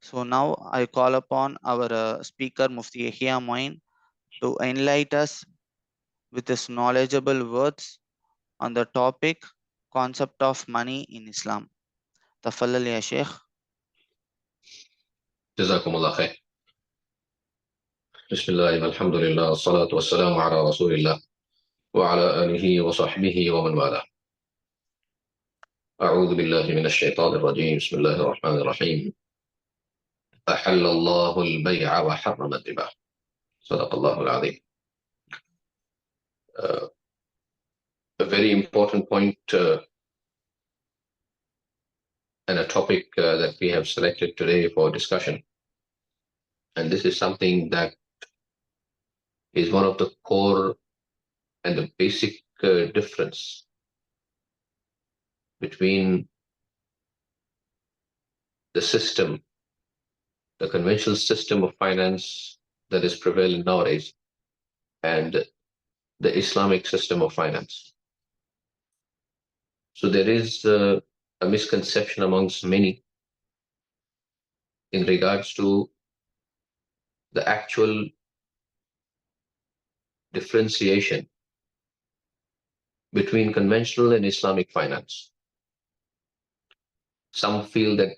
So now I call upon our speaker Mufti Yahya Moin to enlighten us with his knowledgeable words on the topic concept of money in Islam. Tafallal ya Sheikh. جزاكم الله خير. بسم الله والحمد لله والصلاة والسلام على رسول الله وعلى آله وصحبه ومن والاه. أعوذ بالله من الشيطان الرجيم. بسم الله الرحمن الرحيم. أحل الله البيع وحرم الربا. صدق الله العظيم. A very important point and a topic that we have selected today for discussion. And this is something that is one of the core and the basic difference between the system, the conventional system of finance that is prevailing nowadays, and the Islamic system of finance. So there is a misconception amongst many in regards to the actual differentiation between conventional and Islamic finance. Some feel that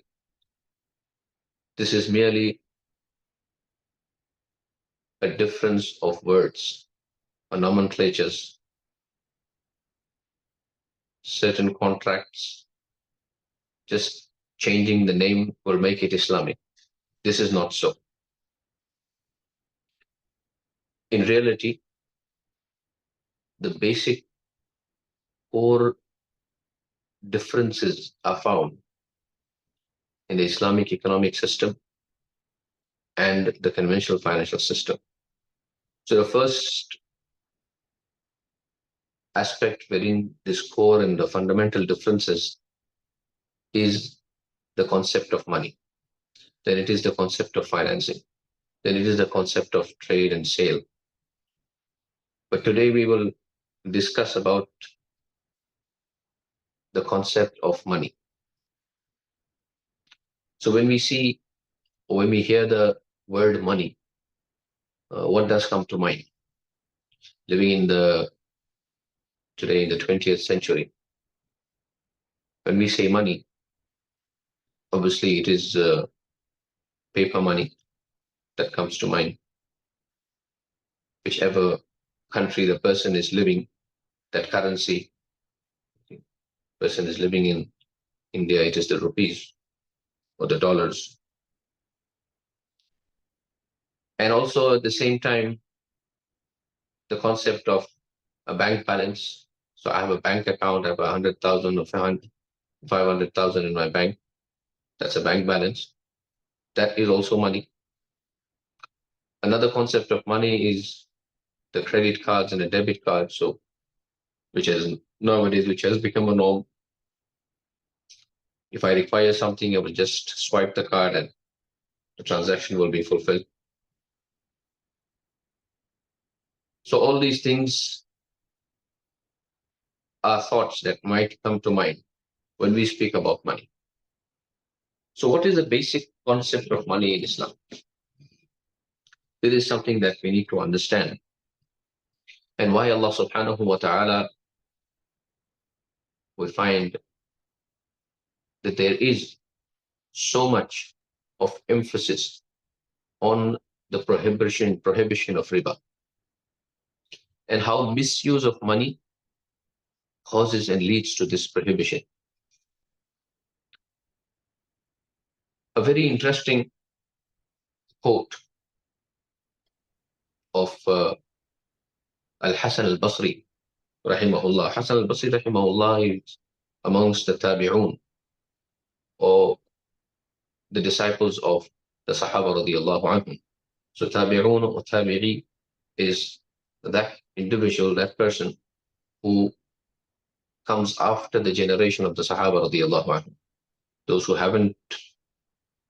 this is merely a difference of words or nomenclatures, certain contracts, just changing the name will make it Islamic. This is not so. In reality, the basic core differences are found in the Islamic economic system and the conventional financial system. So the first aspect wherein this core and the fundamental differences is the concept of money. Then it is the concept of financing. Then it is the concept of trade and sale. But today we will discuss about the concept of money. So when we see, or when we hear the word money, what does come to mind? Living today in the 20th century, when we say money, obviously it is paper money that comes to mind. Whichever country the person is living, that currency, person is living in India, it is the rupees or the dollars. And also at the same time, the concept of a bank balance. So I have a bank account, I have 100,000 or 500,000 in my bank. That's a bank balance. That is also money. Another concept of money is the credit cards and the debit card. So which has become a norm. If I require something, I will just swipe the card and the transaction will be fulfilled. So all these things are thoughts that might come to mind when we speak about money. So what is the basic concept of money in Islam? This is something that we need to understand. And why Allah subhanahu wa ta'ala, we find that there is so much of emphasis on the prohibition of riba, and how misuse of money causes and leads to this prohibition. A very interesting quote of Al-Hasan al-Basri, rahimahullah. Hasan al-Basri, rahimahullah, is amongst the tabi'un, or the disciples of the Sahaba radiallahu anhum. So tabi'un or tabi'i is that individual, that person who comes after the generation of the Sahaba radiallahu anhum. Those who haven't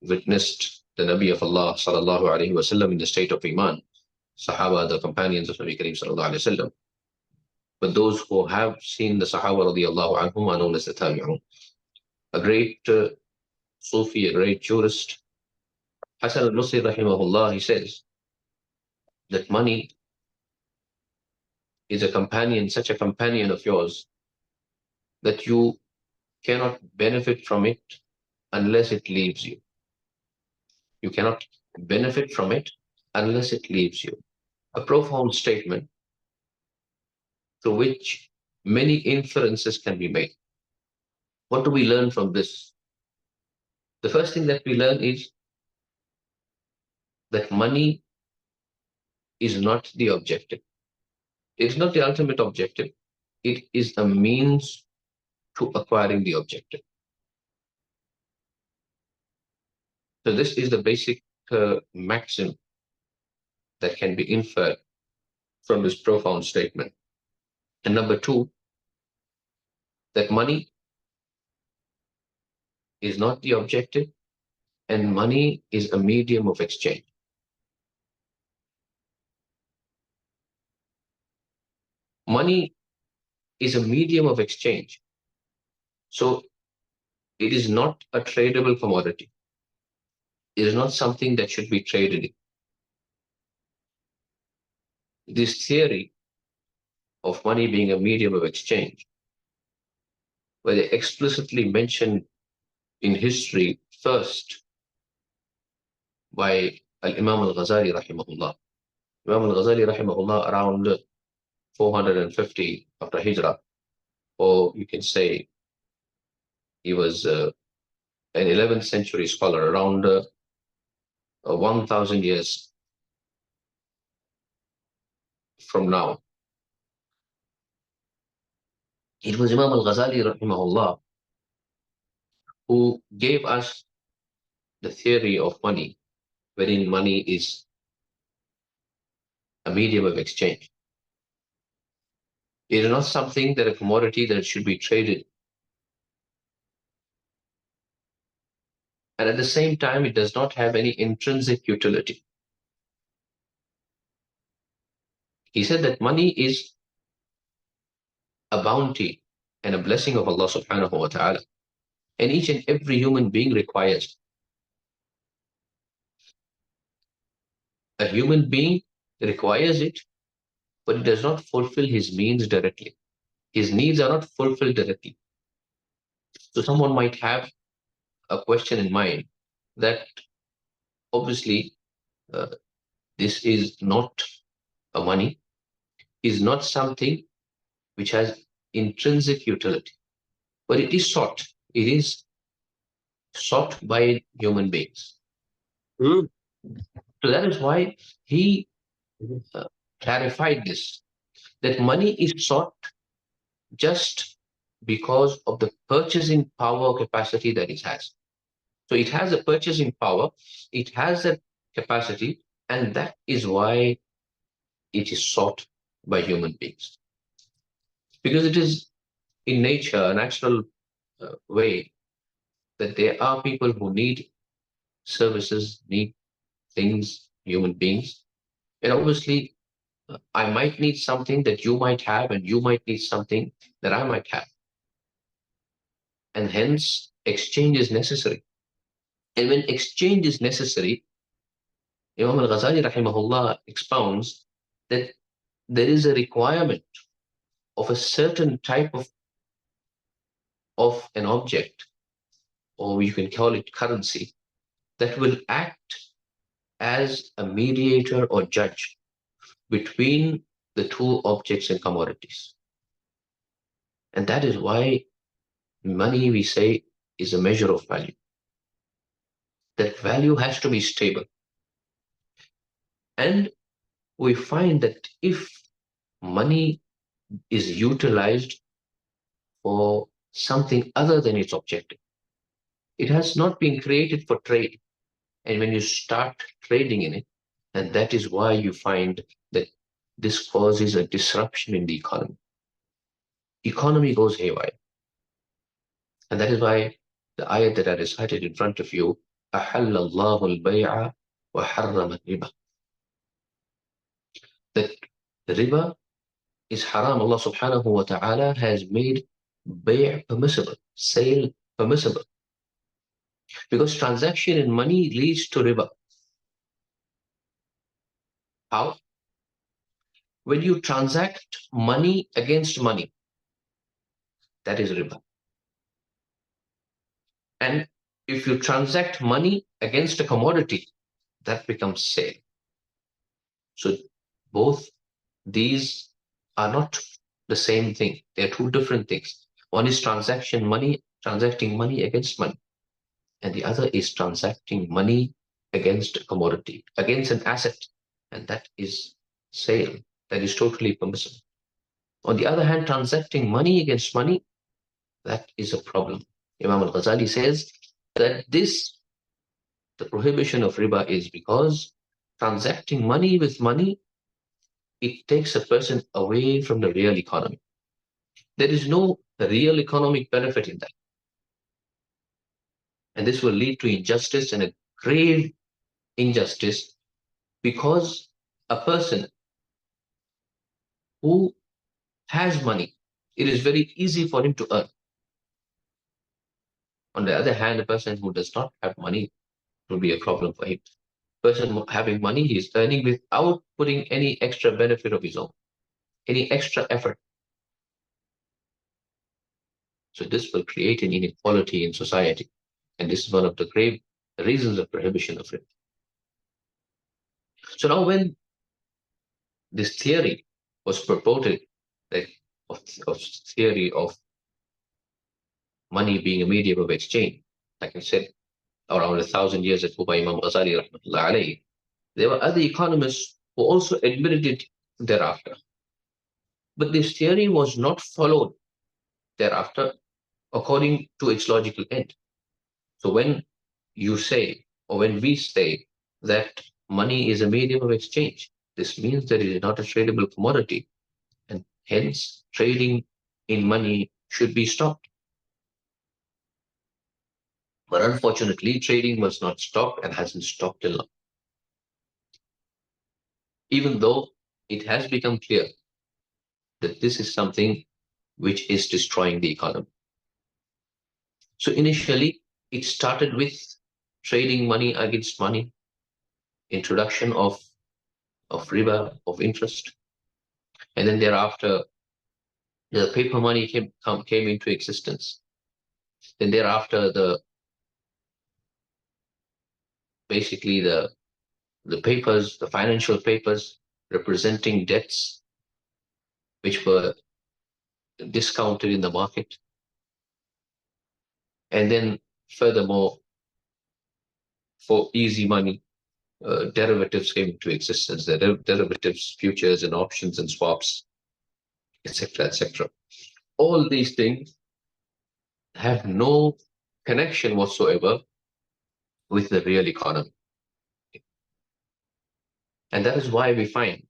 witnessed the Nabi of Allah sallallahu alayhi wasallam in the state of Iman, Sahaba, the companions of Nabi Kareem sallallahu alayhi wasallam. But those who have seen the Sahaba radiallahu anhum are known as the tabi'un. A great Sufi, a great jurist, Hasan al-Basri rahimahullah, he says that money is a companion, such a companion of yours, that you cannot benefit from it unless it leaves you. You cannot benefit from it unless it leaves you. A profound statement through which many inferences can be made. What do we learn from this? The first thing that we learn is that money is not the objective. It is not the ultimate objective. It is a means to acquiring the objective. So this is the basic maxim that can be inferred from this profound statement. And number two, that money is not the objective, and money is a medium of exchange. Money is a medium of exchange. So it is not a tradable commodity. It is not something that should be traded. This theory of money being a medium of exchange, where they explicitly mention in history first by Al-Imam Al-Ghazali rahimahullah. Imam Al-Ghazali rahimahullah around 450 after Hijrah, or you can say he was an 11th century scholar, around 1,000 years from now. It was Imam Al-Ghazali rahimahullah who gave us the theory of money, wherein money is a medium of exchange. It is not something that a commodity that should be traded. And at the same time, it does not have any intrinsic utility. He said that money is a bounty and a blessing of Allah subhanahu wa ta'ala. And each and every human being requires. A human being requires it, but it does not fulfill his means directly. His needs are not fulfilled directly. So someone might have a question in mind that obviously this is not a money, is not something which has intrinsic utility, but it is sought. It is sought by human beings. So that is why he clarified this, that money is sought just because of the purchasing power capacity that it has. So it has a purchasing power, it has a capacity, and that is why it is sought by human beings. Because it is in nature, a natural way, that there are people who need services, need things, human beings. And obviously, I might need something that you might have, and you might need something that I might have. And hence, exchange is necessary. And when exchange is necessary, Imam Al-Ghazali rahimahullah expounds that there is a requirement of a certain type of an object, or you can call it currency, that will act as a mediator or judge between the two objects and commodities. And that is why money, we say, is a measure of value. That value has to be stable. And we find that if money is utilized for something other than its objective, it has not been created for trade. And when you start trading in it, and that is why you find that this causes a disruption in the economy. Economy goes haywire. And that is why the ayat that I recited in front of you, أَحَلَّ اللَّهُ الْبَيْعَ وَحَرَّمَ الرِّبَى. That the riba is haram. Allah subhanahu wa ta'ala has made bay' permissible, sale permissible. Because transaction in money leads to riba. How? When you transact money against money, that is riba. And if you transact money against a commodity, that becomes sale. So both these are not the same thing. They're two different things. One is transacting money against money, and the other is transacting money against a commodity, against an asset, and that is sale. That is totally permissible. On the other hand, transacting money against money, that is a problem. Imam al-Ghazali says that the prohibition of riba is because transacting money with money, it takes a person away from the real economy. There is no real economic benefit in that. And this will lead to injustice, and a grave injustice, because a person who has money, it is very easy for him to earn. On the other hand, a person who does not have money will be a problem for him. Person having money, he is earning without putting any extra benefit of his own, any extra effort. So this will create an inequality in society. And this is one of the grave reasons of prohibition of it. So now when this theory was purported, that of theory of money being a medium of exchange, like I said, around 1,000 years ago by Imam Ghazali, rahmatullah alayhi, there were other economists who also admitted it thereafter. But this theory was not followed thereafter according to its logical end. So when you say, or when we say that money is a medium of exchange, this means that it is not a tradable commodity, and hence trading in money should be stopped. But unfortunately, trading was not stopped and hasn't stopped till now. Even though it has become clear that this is something which is destroying the economy. So initially, it started with trading money against money, introduction of riba, of interest, and then thereafter, the paper money came into existence. Then thereafter, basically the papers, the financial papers representing debts which were discounted in the market. And then furthermore, for easy money, derivatives came into existence. The derivatives, futures and options and swaps, etc., etc. All these things have no connection whatsoever with the real economy. And that is why we find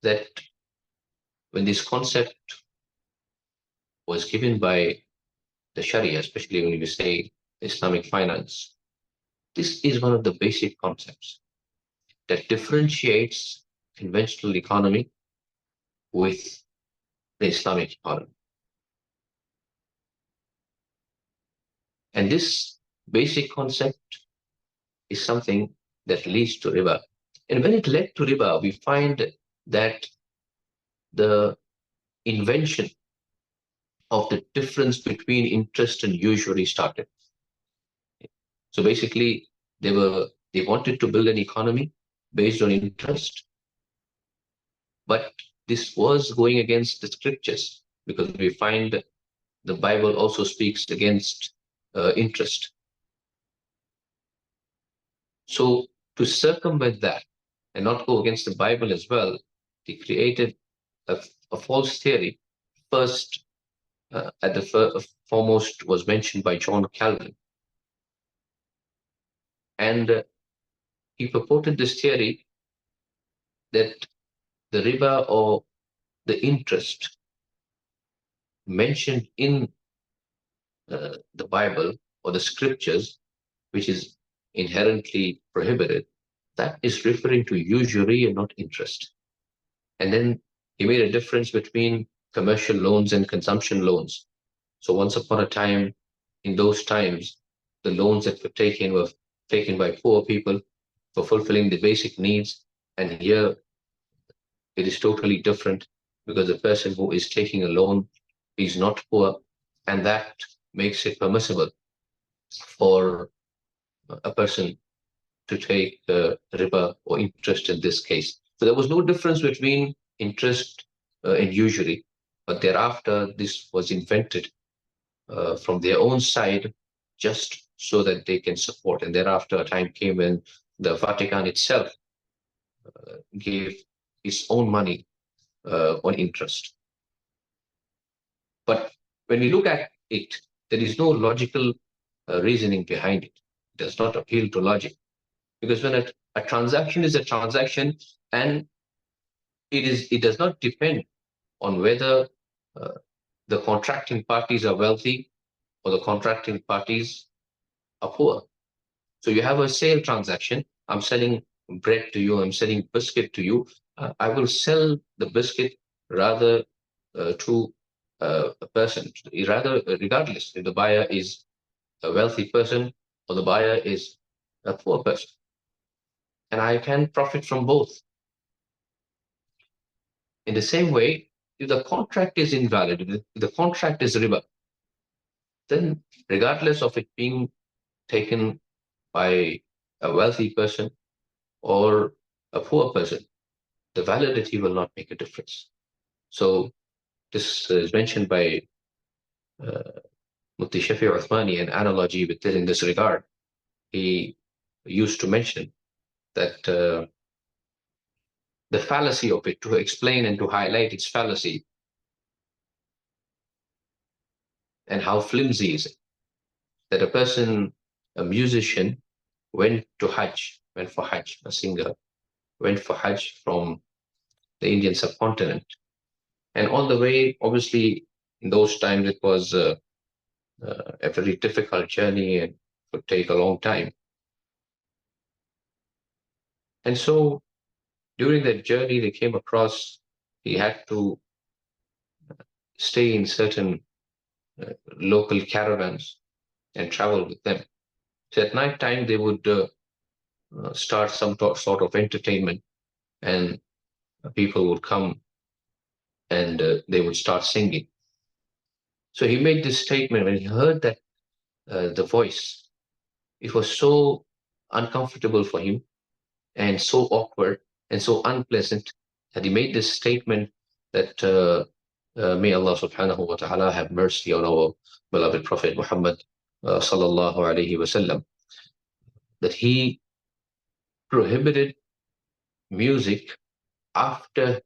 that when this concept was given by the Sharia, especially when we say Islamic finance, this is one of the basic concepts that differentiates conventional economy with the Islamic economy. And this basic concept is something that leads to riba. And when it led to riba, we find that the invention of the difference between interest and usury started. So basically, they wanted to build an economy based on interest, but this was going against the scriptures, because we find the Bible also speaks against interest. So to circumvent that and not go against the Bible as well, they created a false theory. First, at the foremost was mentioned by John Calvin. And he purported this theory that the riba, or the interest mentioned in the Bible or the scriptures, which is inherently prohibited, that is referring to usury and not interest. And then he made a difference between commercial loans and consumption loans. So once upon a time, in those times, the loans that were taken by poor people for fulfilling the basic needs. And here it is totally different, because the person who is taking a loan is not poor, and that makes it permissible for a person to take riba or interest in this case. So there was no difference between interest and usury, but thereafter this was invented from their own side, just so that they can support. And thereafter a time came when the Vatican itself gave its own money on interest. But when we look at it, there is no logical reasoning behind it. It does not appeal to logic, because when a transaction is a transaction, and it does not depend on whether uh, the contracting parties are wealthy or the contracting parties are poor. So you have a sale transaction. I'm selling bread to you. I'm selling biscuit to you. I will sell the biscuit rather to a person, rather regardless if the buyer is a wealthy person or the buyer is a poor person, and I can profit from both. In the same way, if the contract is invalid, if the contract is riba, then regardless of it being taken by a wealthy person or a poor person, the validity will not make a difference. So this is mentioned by Mufti Shafi Uthmani, an analogy with this in this regard. He used to mention that the fallacy of it, to explain and to highlight its fallacy and how flimsy is it, that a person, a musician, went for Hajj, a singer, went for Hajj from the Indian subcontinent. And on the way, obviously, in those times, it was a very difficult journey and would take a long time. And so during that journey, they came across, he had to stay in certain local caravans and travel with them. So at night time, they would start some sort of entertainment, and people would come and they would start singing. So he made this statement when he heard that the voice, it was so uncomfortable for him and so awkward and so unpleasant that he made this statement that may Allah subhanahu wa ta'ala have mercy on our beloved Prophet Muhammad sallallahu alayhi wasallam, that he prohibited music after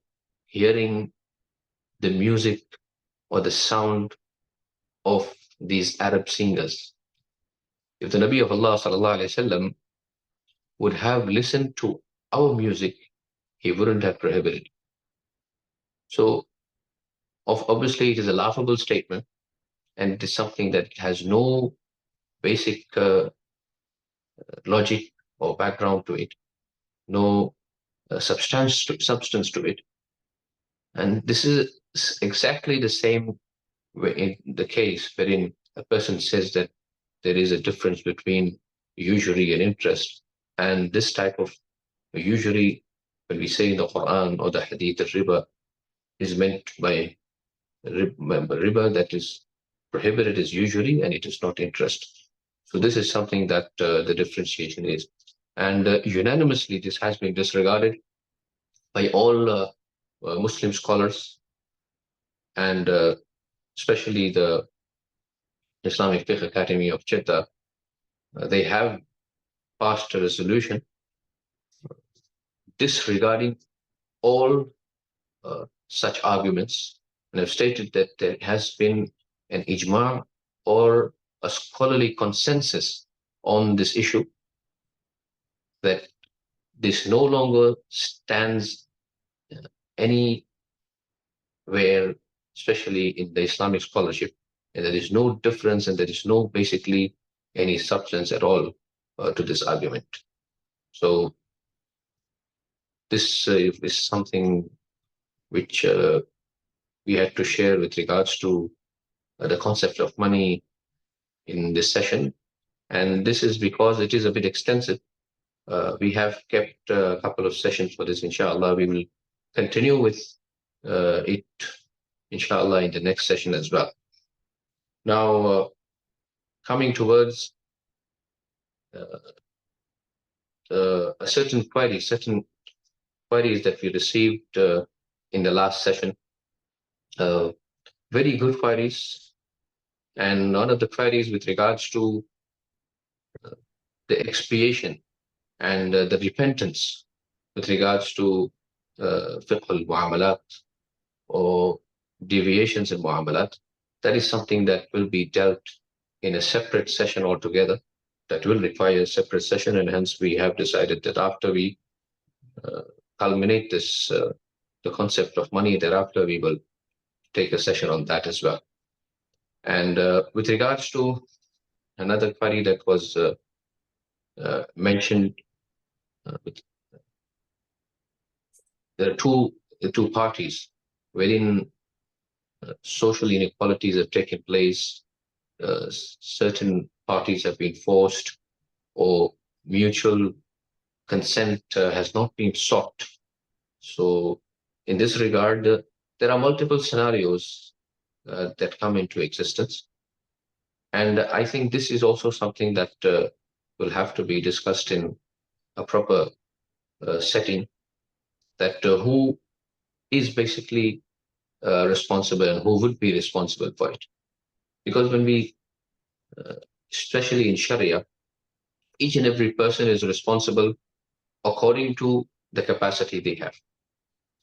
hearing the music or the sound of these Arab singers. If the Nabi of Allah sallallahu alayhi wasallam would have listened to our music, he wouldn't have prohibited. So obviously it is a laughable statement, and it is something that has no basic logic or background to it, no substance to it. And this is exactly the same way in the case wherein a person says that there is a difference between usury and interest. And this type of usury, when we say in the Quran or the Hadith, riba is meant by riba that is prohibited is usury, and it is not interest. So this is something that the differentiation is. And unanimously, this has been disregarded by all Muslim scholars, and especially the Islamic Fiqh Academy of Jeddah. They have passed a resolution disregarding all such arguments, and have stated that there has been an ijma or a scholarly consensus on this issue, that this no longer stands anywhere, especially in the Islamic scholarship, and there is no difference and there is no basically any substance at all to this argument. So this is something which we had to share with regards to the concept of money in this session. And this is because it is a bit extensive. We have kept a couple of sessions for this, inshallah. We will continue with it, inshallah, in the next session as well. Now, coming towards certain queries that we received in the last session. Very good queries. And one of the queries with regards to the expiation and the repentance with regards to fiqh al-mu'amalat or deviations in mu'amalat, that is something that will be dealt in a separate session altogether. That will require a separate session, and hence we have decided that after we culminate this, the concept of money, thereafter we will take a session on that as well. And with regards to another query that was mentioned, there are two parties wherein social inequalities have taken place. Certain parties have been forced, or mutual consent has not been sought. So in this regard, there are multiple scenarios that come into existence. And I think this is also something that will have to be discussed in a proper setting, that who is basically responsible and who would be responsible for it. Because when we, especially in Sharia, each and every person is responsible according to the capacity they have.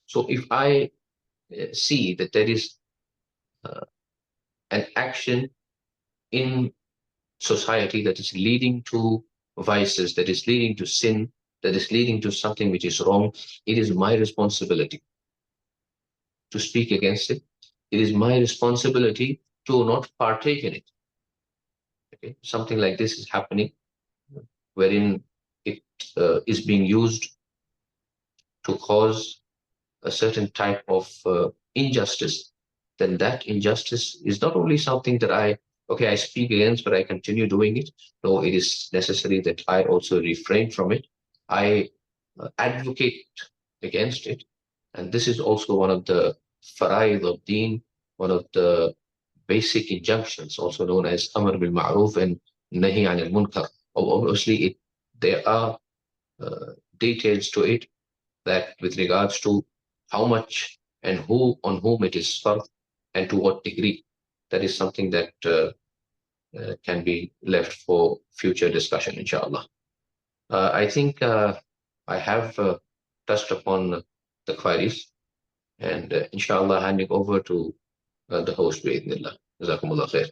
So if I see that there is an action in society that is leading to vices, that is leading to sin, that is leading to something which is wrong, it is my responsibility to speak against it. It is my responsibility to not partake in it. Okay? Something like this is happening, wherein it is being used to cause a certain type of injustice. Then that injustice is not only something that I speak against, but I continue doing it. No, it is necessary that I also refrain from it. I advocate against it. And this is also one of the fara'id of deen, one of the basic injunctions, also known as amr bil ma'ruf and nahi anil munkar. Obviously, there are details to it, that with regards to how much and who on whom it is fard and to what degree. That is something that can be left for future discussion, inshallah. I think I have touched upon the queries, and inshallah handing over to the host, bi'idhnillah. Jazakumullah khair.